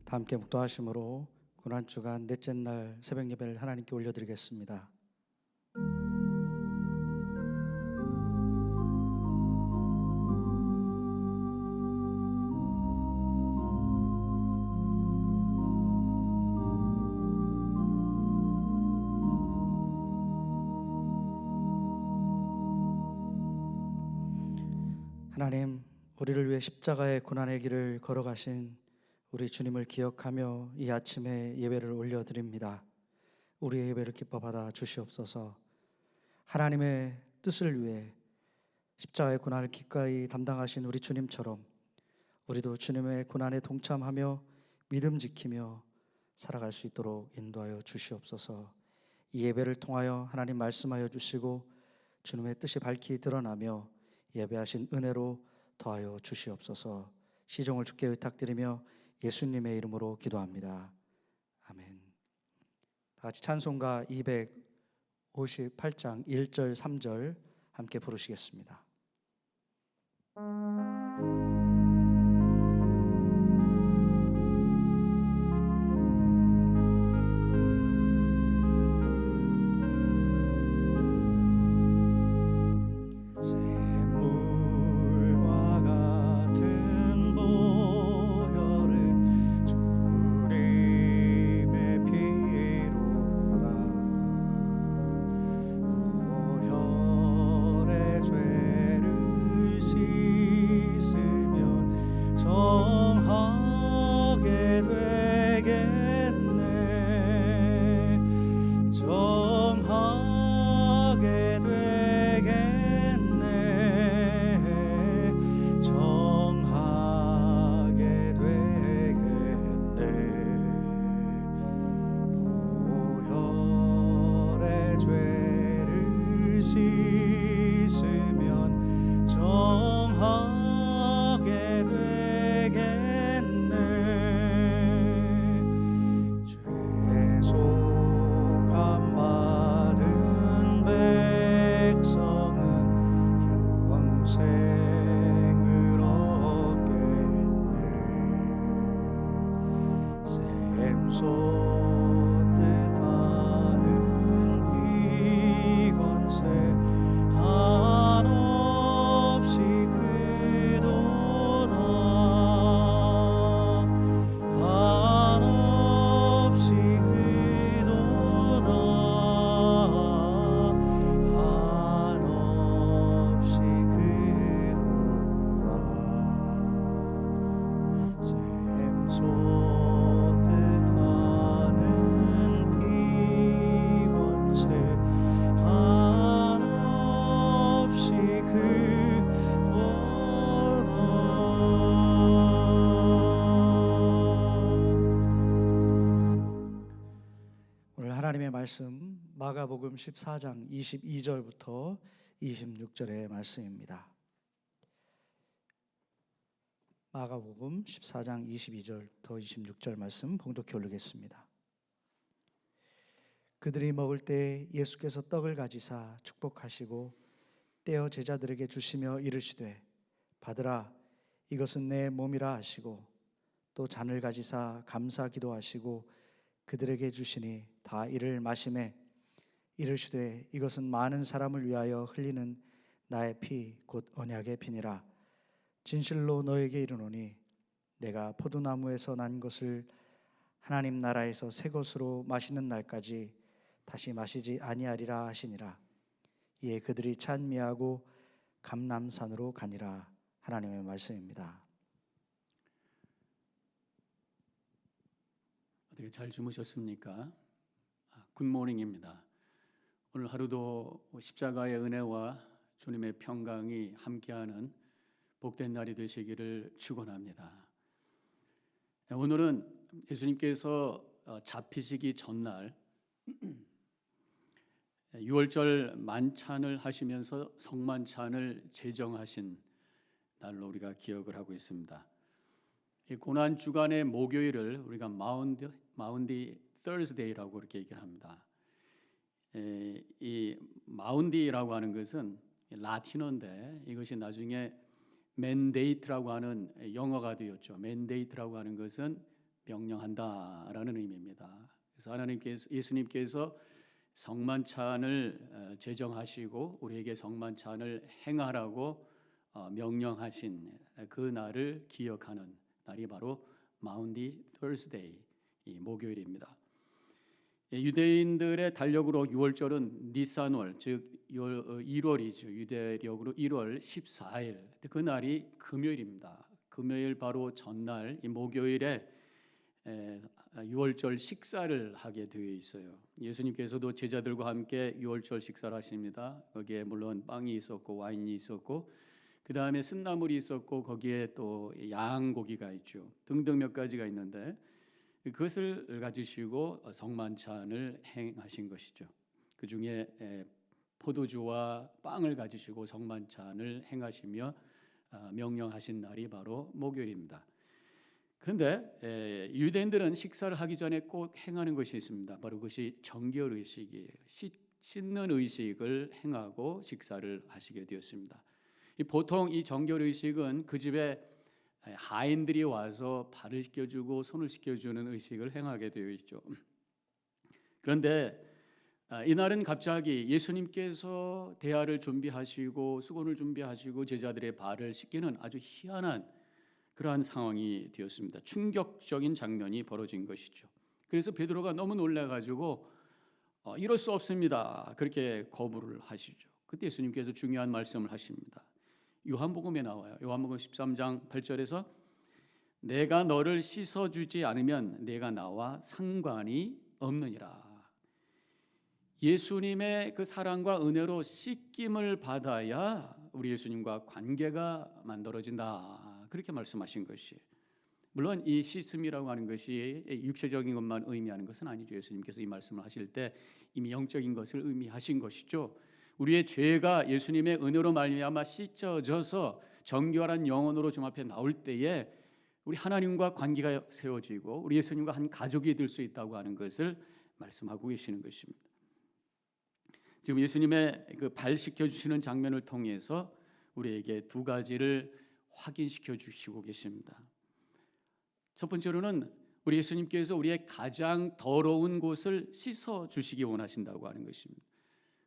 다 함께 묵도하심으로 고난주간 넷째 날 새벽 예배를 하나님께 올려드리겠습니다. 하나님, 우리를 위해 십자가의 고난의 길을 걸어가신 우리 주님을 기억하며 이 아침에 예배를 올려드립니다. 우리의 예배를 기뻐 받아 주시옵소서. 하나님의 뜻을 위해 십자가의 고난을 기꺼이 담당하신 우리 주님처럼 우리도 주님의 고난에 동참하며 믿음 지키며 살아갈 수 있도록 인도하여 주시옵소서. 이 예배를 통하여 하나님 말씀하여 주시고 주님의 뜻이 밝히 드러나며 예배하신 은혜로 더하여 주시옵소서. 시종을 주께 의탁드리며 예수님의 이름으로 기도합니다. 아멘. 다 같이 찬송가 258장 1절 3절 함께 부르시겠습니다. 하나님의 말씀 마가복음 14장 22절부터 26절의 말씀입니다. 마가복음 14장 22절부터 26절 말씀 봉독해 올리겠습니다. 그들이 먹을 때 예수께서 떡을 가지사 축복하시고 떼어 제자들에게 주시며 이르시되 받으라 이것은 내 몸이라 하시고 또 잔을 가지사 감사 기도하시고 그들에게 주시니 다 이를 마시매 이르시되 이것은 많은 사람을 위하여 흘리는 나의 피 곧 언약의 피니라. 진실로 너에게 이르노니 내가 포도나무에서 난 것을 하나님 나라에서 새 것으로 마시는 날까지 다시 마시지 아니하리라 하시니라. 이에 그들이 찬미하고 감람산으로 가니라. 하나님의 말씀입니다. 어떻게 잘 주무셨습니까? 굿모닝입니다. 오늘 하루도 십자가의 은혜와 주님의 평강이 함께하는 복된 날이 되시기를 축원합니다. 오늘은 예수님께서 잡히시기 전날 6월절 만찬을 하시면서 성만찬을 제정하신 날로 우리가 기억을 하고 있습니다. 이 고난 주간의 목요일을 우리가 마운디 Thursday라고 이렇게 얘기를 합니다. 이 마운디라고 하는 것은 라틴어인데 이것이 나중에 맨데이트라고 하는 영어가 되었죠. 맨데이트라고 하는 것은 명령한다라는 의미입니다. 그래서 예수님께서 성만찬을 제정하시고 우리에게 성만찬을 행하라고 명령하신 그 날을 기억하는 날이 바로 마운디 Thursday, 이 목요일입니다. 유대인들의 달력으로 6월절은 니산월, 즉 1월이죠. 유대력으로 1월 14일. 그 날이 금요일입니다. 금요일 바로 전날 이 목요일에 6월절 식사를 하게 되어 있어요. 예수님께서도 제자들과 함께 6월절 식사를 하십니다. 거기에 물론 빵이 있었고 와인이 있었고 그 다음에 쓴나물이 있었고 거기에 또 양고기가 있죠. 등등 몇 가지가 있는데 그것을 가지시고 성만찬을 행하신 것이죠. 그 중에 포도주와 빵을 가지시고 성만찬을 행하시며 명령하신 날이 바로 목요일입니다. 그런데 유대인들은 식사를 하기 전에 꼭 행하는 것이 있습니다. 바로 그것이 정결 의식이에요. 씻는 의식을 행하고 식사를 하시게 되었습니다. 보통 이 정결 의식은 그 집에 하인들이 와서 발을 씻겨주고 손을 씻겨주는 의식을 행하게 되어 있죠. 그런데 이날은 갑자기 예수님께서 대화를 준비하시고 수건을 준비하시고 제자들의 발을 씻기는 아주 희한한 그러한 상황이 되었습니다. 충격적인 장면이 벌어진 것이죠. 그래서 베드로가 너무 놀라가지고 이럴 수 없습니다. 그렇게 거부를 하시죠. 그때 예수님께서 중요한 말씀을 하십니다. 요한복음에 나와요. 요한복음 13장 8절에서 내가 너를 씻어주지 않으면 내가 나와 상관이 없느니라. 예수님의 그 사랑과 은혜로 씻김을 받아야 우리 예수님과 관계가 만들어진다. 그렇게 말씀하신 것이. 물론 이 씻음이라고 하는 것이 육체적인 것만 의미하는 것은 아니죠. 예수님께서 이 말씀을 하실 때 이미 영적인 것을 의미하신 것이죠. 우리의 죄가 예수님의 은혜로 말미암아 씻어져서 정결한 영혼으로 좀 앞에 나올 때에 우리 하나님과 관계가 세워지고 우리 예수님과 한 가족이 될 수 있다고 하는 것을 말씀하고 계시는 것입니다. 지금 예수님의 그 발 씻겨 주시는 장면을 통해서 우리에게 두 가지를 확인시켜 주시고 계십니다. 첫 번째로는 우리 예수님께서 우리의 가장 더러운 곳을 씻어 주시기 원하신다고 하는 것입니다.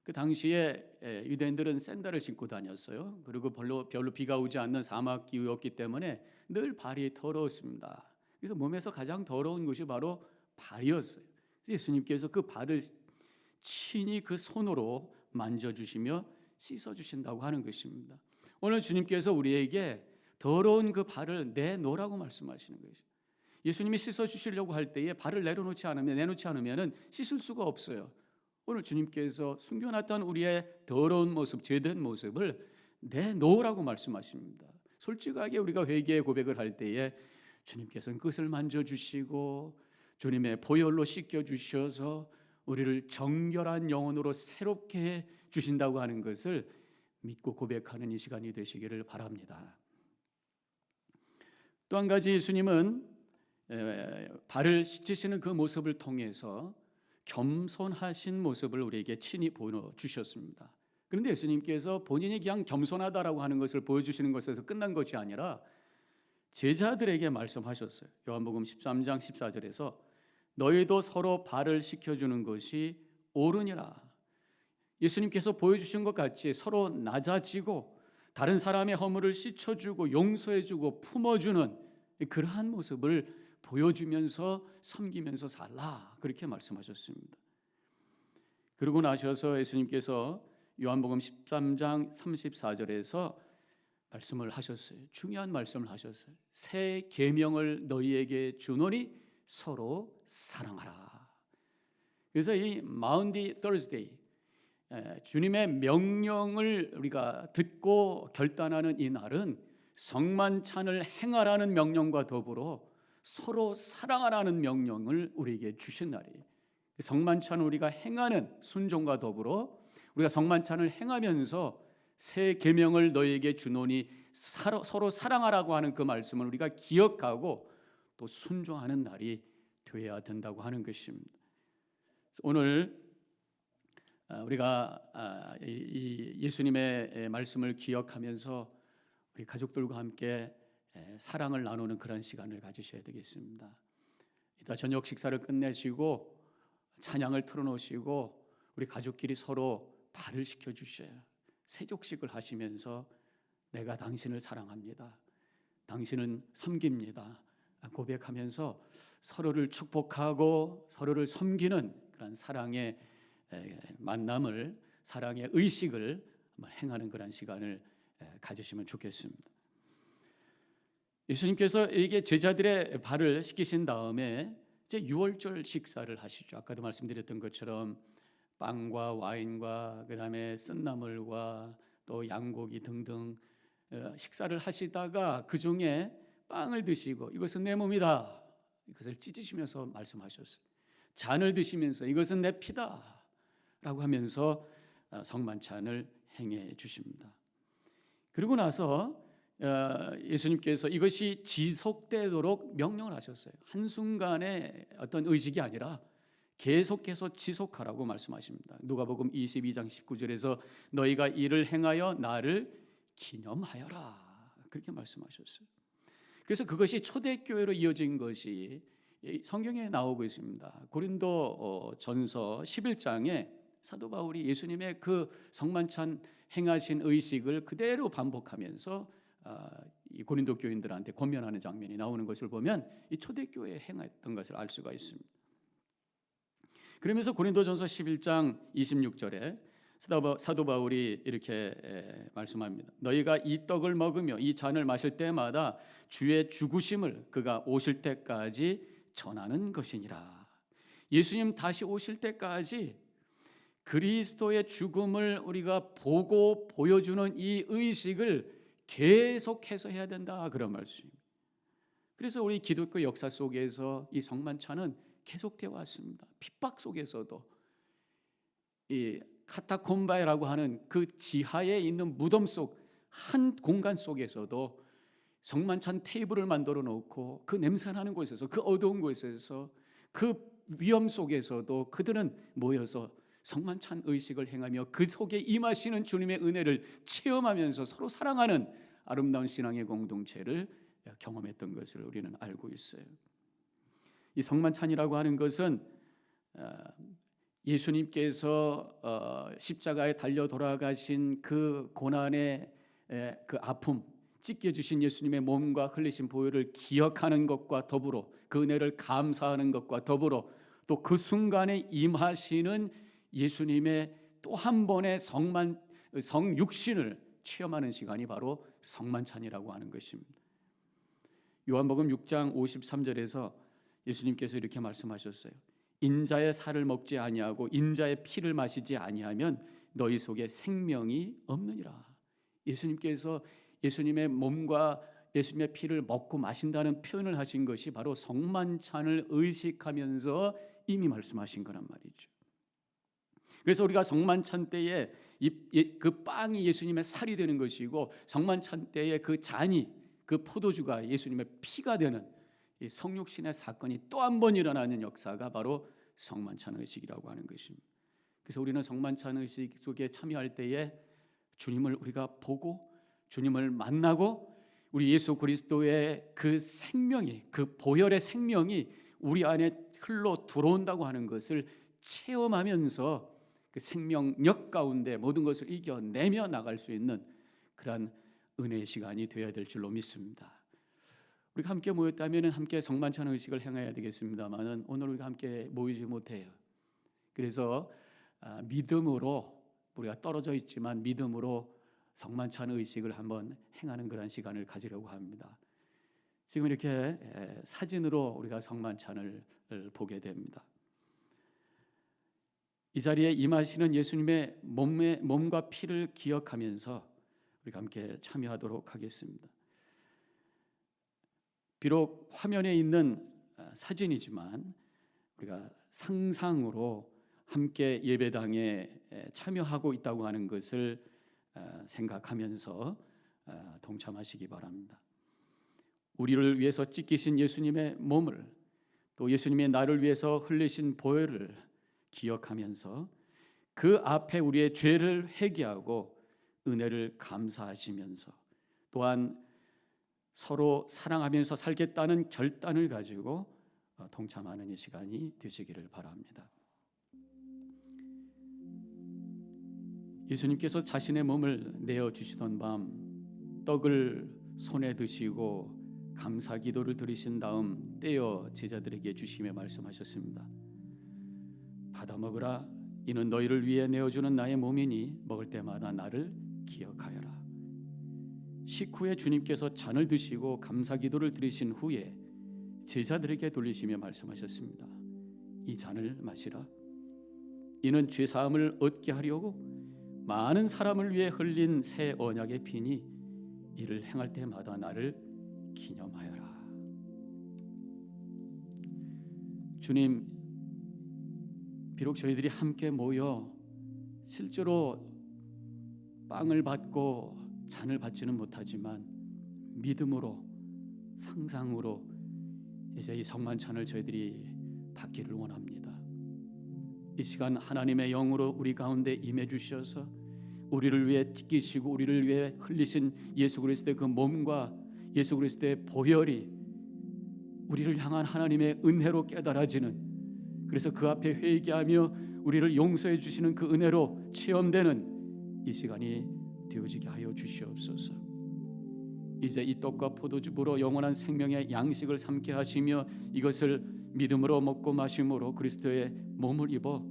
그 당시에 유대인들은 샌들을 신고 다녔어요. 그리고 별로 비가 오지 않는 사막 기후였기 때문에 늘 발이 더러웠습니다. 그래서 몸에서 가장 더러운 곳이 바로 발이었어요. 그래서 예수님께서 그 발을 친히 그 손으로 만져주시며 씻어주신다고 하는 것입니다. 오늘 주님께서 우리에게 더러운 그 발을 내놓으라고 말씀하시는 것이죠. 예수님이 씻어주시려고 할 때에 발을 내놓지 않으면 씻을 수가 없어요. 오늘 주님께서 숨겨놨던 우리의 더러운 모습, 죄된 모습을 내놓으라고 말씀하십니다. 솔직하게 우리가 회개의 고백을 할 때에 주님께서는 그것을 만져주시고 주님의 보혈로 씻겨주셔서 우리를 정결한 영혼으로 새롭게 해 주신다고 하는 것을 믿고 고백하는 이 시간이 되시기를 바랍니다. 또 한 가지 예수님은 발을 씻으시는 그 모습을 통해서 겸손하신 모습을 우리에게 친히 보여주셨습니다. 그런데 예수님께서 본인이 그냥 겸손하다라고 하는 것을 보여주시는 것에서 끝난 것이 아니라 제자들에게 말씀하셨어요. 요한복음 13장 14절에서 너희도 서로 발을 씻겨주는 것이 옳으니라. 예수님께서 보여주신 것 같이 서로 낮아지고 다른 사람의 허물을 씻어주고 용서해주고 품어주는 그러한 모습을 보여주면서 섬기면서 살라 그렇게 말씀하셨습니다. 그러고 나셔서 예수님께서 요한복음 13장 34절에서 말씀을 하셨어요. 중요한 말씀을 하셨어요. 새 계명을 너희에게 주노니 서로 사랑하라. 그래서 이 마운디 Thursday, 주님의 명령을 우리가 듣고 결단하는 이 날은 성만찬을 행하라는 명령과 더불어 서로 사랑하라는 명령을 우리에게 주신 날이에요. 성만찬을 우리가 행하는 순종과 더불어 우리가 성만찬을 행하면서 새 계명을 너희에게 주노니 서로 사랑하라고 하는 그 말씀을 우리가 기억하고 또 순종하는 날이 되어야 된다고 하는 것입니다. 오늘 우리가 이 예수님의 말씀을 기억하면서 우리 가족들과 함께 사랑을 나누는 그런 시간을 가지셔야 되겠습니다. 자, 저녁 식사를 끝내시고 찬양을 틀어놓으시고 우리 가족끼리 서로 발을 시켜주셔요. 세족식을 하시면서 내가 당신을 사랑합니다, 당신은 섬깁니다 고백하면서 서로를 축복하고 서로를 섬기는 그런 사랑의 만남을, 사랑의 의식을 한번 행하는 그런 시간을 가지시면 좋겠습니다. 예수님께서 이게 제자들의 발을 씻기신 다음에 이제 유월절 식사를 하시죠. 아까도 말씀드렸던 것처럼 빵과 와인과 그다음에 쓴나물과 또 양고기 등등 식사를 하시다가 그 중에 빵을 드시고 이것은 내 몸이다, 이것을 찢으시면서 말씀하셨어요. 잔을 드시면서 이것은 내 피다 라고 하면서 성만찬을 행해 주십니다. 그리고 나서 예수님께서 이것이 지속되도록 명령을 하셨어요. 한순간의 어떤 의식이 아니라 계속해서 지속하라고 말씀하십니다. 누가복음 22장 19절에서 너희가 이를 행하여 나를 기념하여라, 그렇게 말씀하셨어요. 그래서 그것이 초대교회로 이어진 것이 성경에 나오고 있습니다. 고린도 전서 11장에 사도 바울이 예수님의 그 성만찬 행하신 의식을 그대로 반복하면서 이 고린도 교인들한테 권면하는 장면이 나오는 것을 보면 이 초대교회에 행했던 것을 알 수가 있습니다. 그러면서 고린도전서 11장 26절에 사도 바울이 이렇게 말씀합니다. 너희가 이 떡을 먹으며 이 잔을 마실 때마다 주의 죽으심을 그가 오실 때까지 전하는 것이니라. 예수님 다시 오실 때까지 그리스도의 죽음을 우리가 보고 보여주는 이 의식을 계속해서 해야 된다, 그런 말씀입니다. 그래서 우리 기독교 역사 속에서 이 성만찬은 계속되어 왔습니다. 핍박 속에서도 이 카타콤바라고 하는 그 지하에 있는 무덤 속 한 공간 속에서도 성만찬 테이블을 만들어 놓고 그 냄새나는 곳에서, 그 어두운 곳에서, 그 위험 속에서도 그들은 모여서 성만찬 의식을 행하며 그 속에 임하시는 주님의 은혜를 체험하면서 서로 사랑하는 아름다운 신앙의 공동체를 경험했던 것을 우리는 알고 있어요. 이 성만찬이라고 하는 것은 예수님께서 십자가에 달려 돌아가신 그 고난의 그 아픔, 찢겨주신 예수님의 몸과 흘리신 보혈을 기억하는 것과 더불어 그 은혜를 감사하는 것과 더불어 또 그 순간에 임하시는 예수님의 또 한 번의 성육신을 체험하는 시간이 바로 성만찬이라고 하는 것입니다. 요한복음 6장 53절에서 예수님께서 이렇게 말씀하셨어요. 인자의 살을 먹지 아니하고 인자의 피를 마시지 아니하면 너희 속에 생명이 없느니라. 예수님께서 예수님의 몸과 예수님의 피를 먹고 마신다는 표현을 하신 것이 바로 성만찬을 의식하면서 이미 말씀하신 거란 말이죠. 그래서 우리가 성만찬 때에 그 빵이 예수님의 살이 되는 것이고 성만찬 때에 그 잔이, 그 포도주가 예수님의 피가 되는 이 성육신의 사건이 또 한 번 일어나는 역사가 바로 성만찬 의식이라고 하는 것입니다. 그래서 우리는 성만찬 의식 속에 참여할 때에 주님을 우리가 보고 주님을 만나고 우리 예수 그리스도의 그 생명이, 그 보혈의 생명이 우리 안에 흘러 들어온다고 하는 것을 체험하면서 그 생명력 가운데 모든 것을 이겨내며 나갈 수 있는 그러한 은혜의 시간이 되어야 될 줄로 믿습니다. 우리가 함께 모였다면 함께 성만찬 의식을 행해야 되겠습니다만은 오늘 우리가 함께 모이지 못해요. 그래서 믿음으로, 우리가 떨어져 있지만 믿음으로 성만찬 의식을 한번 행하는 그런 시간을 가지려고 합니다. 지금 이렇게 사진으로 우리가 성만찬을 보게 됩니다. 이 자리에 임하시는 예수님의 몸과 피를 기억하면서 우리가 함께 참여하도록 하겠습니다. 비록 화면에 있는 사진이지만 우리가 상상으로 함께 예배당에 참여하고 있다고 하는 것을 생각하면서 동참하시기 바랍니다. 우리를 위해서 찢기신 예수님의 몸을, 또 예수님의 나를 위해서 흘리신 보혈을 기억하면서 그 앞에 우리의 죄를 회개하고 은혜를 감사하시면서 또한 서로 사랑하면서 살겠다는 결단을 가지고 동참하는 이 시간이 되시기를 바랍니다. 예수님께서 자신의 몸을 내어 주시던 밤 떡을 손에 드시고 감사 기도를 드리신 다음 떼어 제자들에게 주시며 말씀하셨습니다. 받아 먹으라. 이는 너희를 위해 내어주는 나의 몸이니 먹을 때마다 나를 기억하여라. 식후에 주님께서 잔을 드시고 감사 기도를 드리신 후에 제자들에게 돌리시며 말씀하셨습니다. 이 잔을 마시라. 이는 죄사함을 얻게 하려고 많은 사람을 위해 흘린 새 언약의 피니 이를 행할 때마다 나를 기념하여라. 주님, 비록 저희들이 함께 모여 실제로 빵을 받고 잔을 받지는 못하지만 믿음으로, 상상으로 이제 이 성만찬을 저희들이 받기를 원합니다. 이 시간 하나님의 영으로 우리 가운데 임해 주셔서 우리를 위해 찢기시고 우리를 위해 흘리신 예수 그리스도의 그 몸과 예수 그리스도의 보혈이 우리를 향한 하나님의 은혜로 깨달아지는, 그래서 그 앞에 회개하며 우리를 용서해 주시는 그 은혜로 체험되는 이 시간이 되어지게 하여 주시옵소서. 이제 이 떡과 포도주로 영원한 생명의 양식을 삼게 하시며 이것을 믿음으로 먹고 마심으로 그리스도의 몸을 입어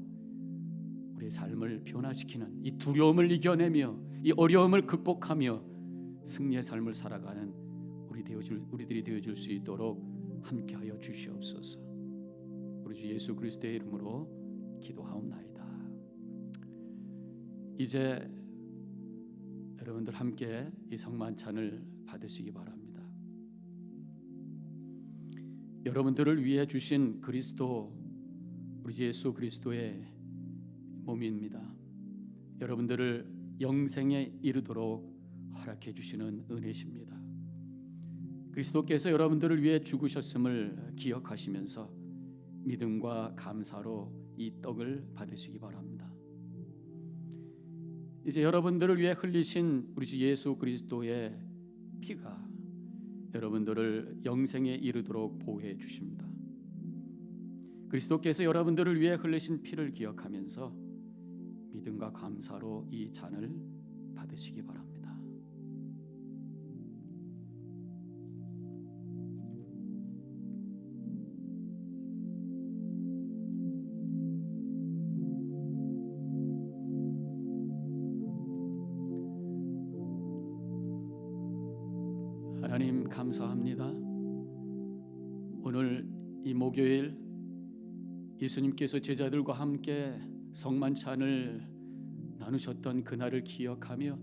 우리의 삶을 변화시키는, 이 두려움을 이겨내며 이 어려움을 극복하며 승리의 삶을 살아가는 우리들이 되어줄 수 있도록 함께하여 주시옵소서. 우리 주 예수 그리스도의 이름으로 기도하옵나이다. 이제 여러분들 함께 이 성만찬을 받으시기 바랍니다. 여러분들을 위해 주신 그리스도, 우리 예수 그리스도의 몸입니다. 여러분들을 영생에 이르도록 허락해 주시는 은혜십니다. 그리스도께서 여러분들을 위해 죽으셨음을 기억하시면서 믿음과 감사로 이 떡을 받으시기 바랍니다. 이제 여러분들을 위해 흘리신 우리 주 예수 그리스도의 피가 여러분들을 영생에 이르도록 보호해 주십니다. 그리스도께서 여러분들을 위해 흘리신 피를 기억하면서 믿음과 감사로 이 잔을 받으시기 바랍니다. 하나님 감사합니다. 오늘 이 목요일 예수님께서 제자들과 함께 성만찬을 나누셨던 그날을 기억하며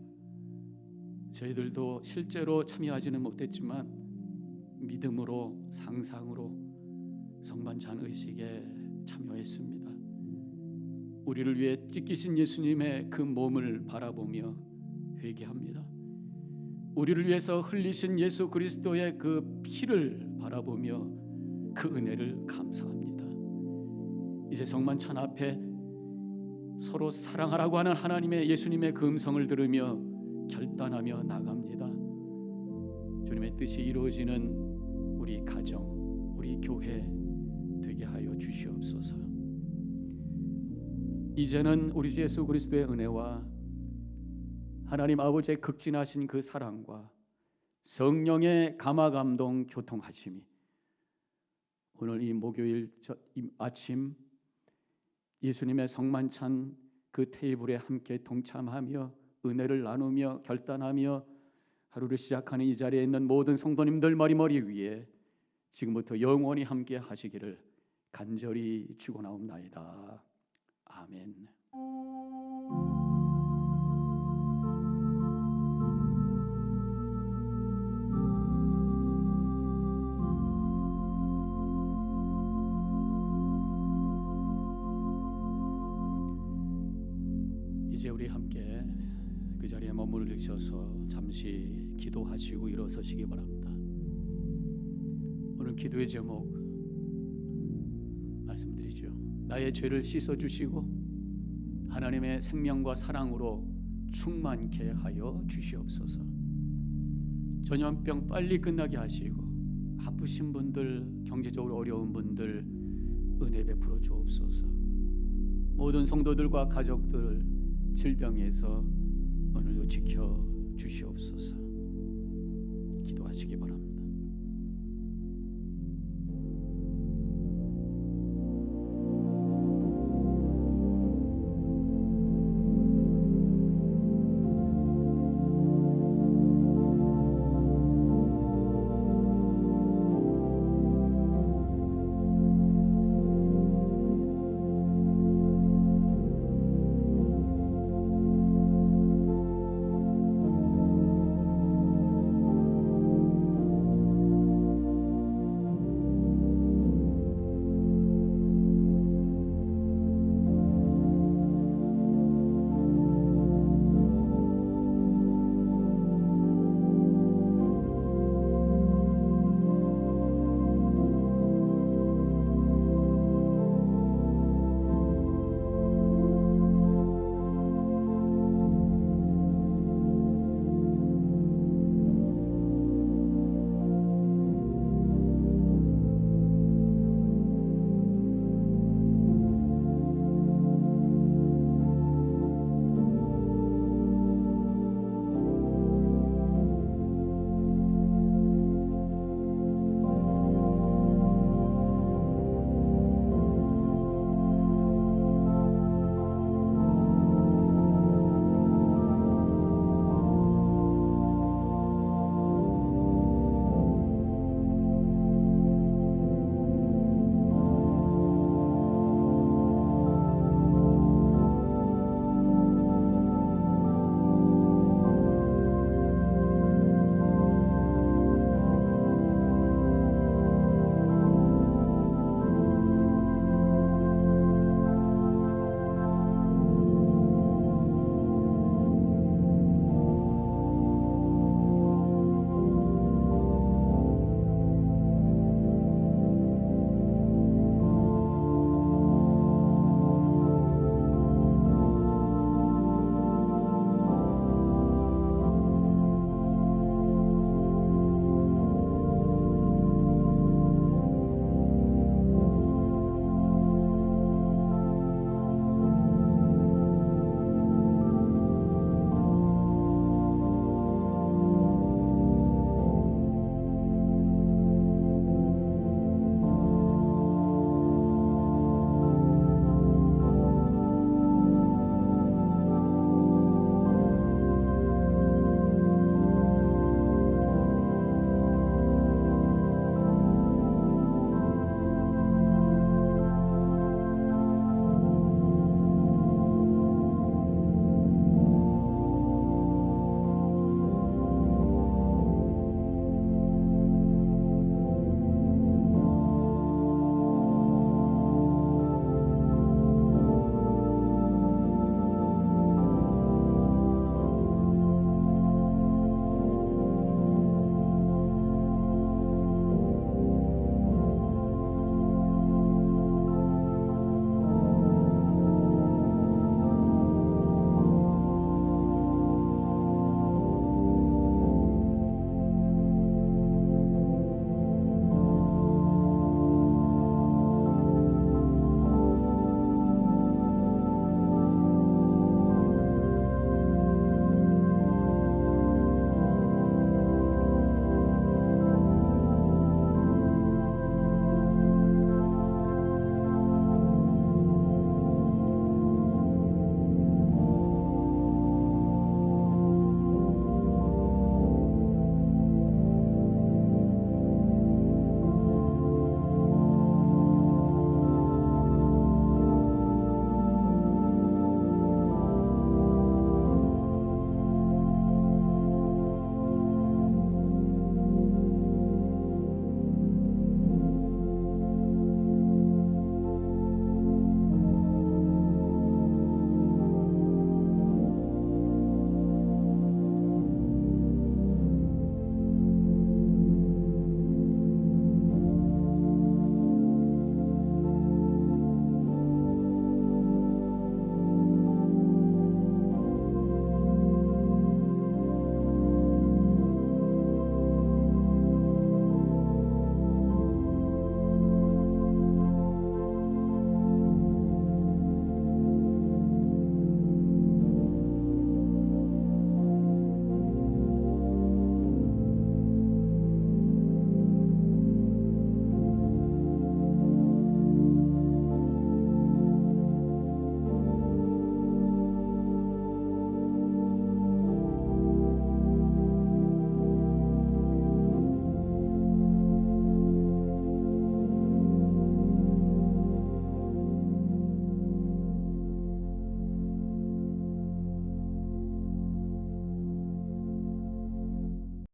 저희들도 실제로 참여하지는 못했지만 믿음으로, 상상으로 성만찬 의식에 참여했습니다. 우리를 위해 찢기신 예수님의 그 몸을 바라보며 회개합니다. 우리를 위해서 흘리신 예수 그리스도의 그 피를 바라보며 그 은혜를 감사합니다. 이제 성만찬 앞에 서로 사랑하라고 하는 하나님의 예수님의 그 음성을 들으며 결단하며 나갑니다. 주님의 뜻이 이루어지는 우리 가정, 우리 교회 되게 하여 주시옵소서. 이제는 우리 주 예수 그리스도의 은혜와 하나님 아버지의 극진하신 그 사랑과 성령의 감화감동 교통하심이 오늘 이 목요일 아침 예수님의 성만찬 그 테이블에 함께 동참하며 은혜를 나누며 결단하며 하루를 시작하는 이 자리에 있는 모든 성도님들 머리 위에 지금부터 영원히 함께 하시기를 간절히 축원하옵나이다. 아멘. 이제 우리 함께 그 자리에 머무르셔서 잠시 기도하시고 일어서시기 바랍니다. 오늘 기도의 제목 말씀드리죠. 나의 죄를 씻어주시고 하나님의 생명과 사랑으로 충만케 하여 주시옵소서. 전염병 빨리 끝나게 하시고 아프신 분들, 경제적으로 어려운 분들 은혜 베풀어 주옵소서. 모든 성도들과 가족들을 질병에서 오늘도 지켜 주시옵소서. 기도하시기 바랍니다.